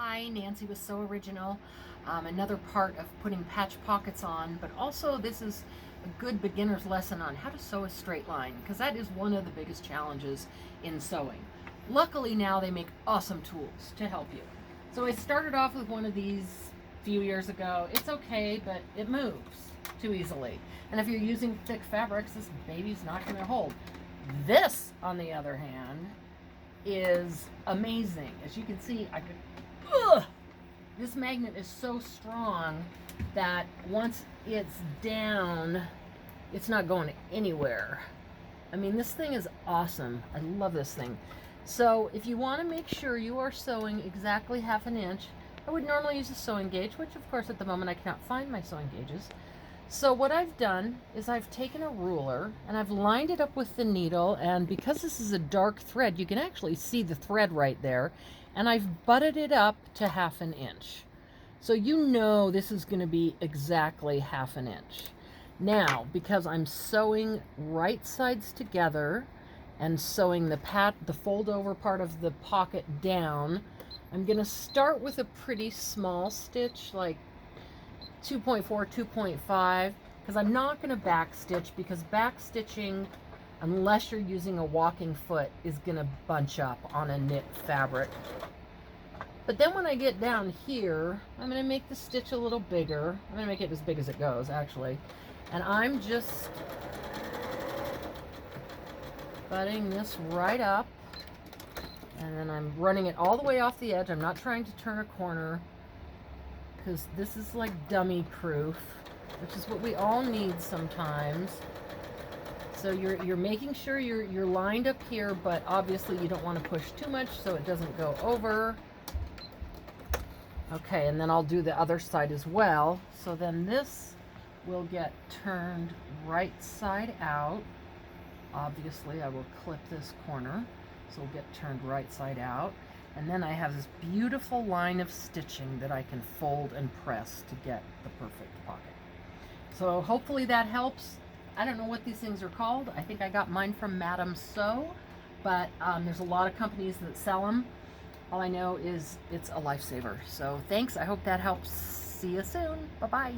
Hi, Nancy with Sew Original. Another part of putting patch pockets on, but also this is a good beginner's lesson on how to sew a straight line, because that is one of the biggest challenges in sewing. Luckily now they make awesome tools to help you. So I started off with one of these a few years ago. It's okay, but it moves too easily. And if you're using thick fabrics, this baby's not going to hold. This, on the other hand, is amazing. As you can see, this magnet is so strong that once it's down, it's not going anywhere. I mean, this thing is awesome. I love this thing. So if you want to make sure you are sewing exactly 1/2 inch, I would normally use a sewing gauge, which of course at the moment I cannot find my sewing gauges. So what I've done is I've taken a ruler and I've lined it up with the needle, and because this is a dark thread, you can actually see the thread right there, and I've butted it up to 1/2 inch. So you know this is going to be exactly 1/2 inch. Now, because I'm sewing right sides together and sewing the fold over part of the pocket down, I'm going to start with a pretty small stitch, like 2.4, 2.5, because I'm not going to back stitch, because back stitching, unless you're using a walking foot, is going to bunch up on a knit fabric. But then when I get down here, I'm going to make the stitch a little bigger. I'm going to make it as big as it goes, actually. And I'm just butting this right up, and then I'm running it all the way off the edge. I'm not trying to turn a corner, because this is like dummy proof, which is what we all need sometimes. So you're making sure you're lined up here, but obviously you don't want to push too much so it doesn't go over. Okay, and then I'll do the other side as well. So then this will get turned right side out. Obviously I will clip this corner, so it'll get turned right side out. And then I have this beautiful line of stitching that I can fold and press to get the perfect pocket. So hopefully that helps. I don't know what these things are called. I think I got mine from Madame Sew, but there's a lot of companies that sell them. All I know is it's a lifesaver. So thanks. I hope that helps. See you soon. Bye-bye.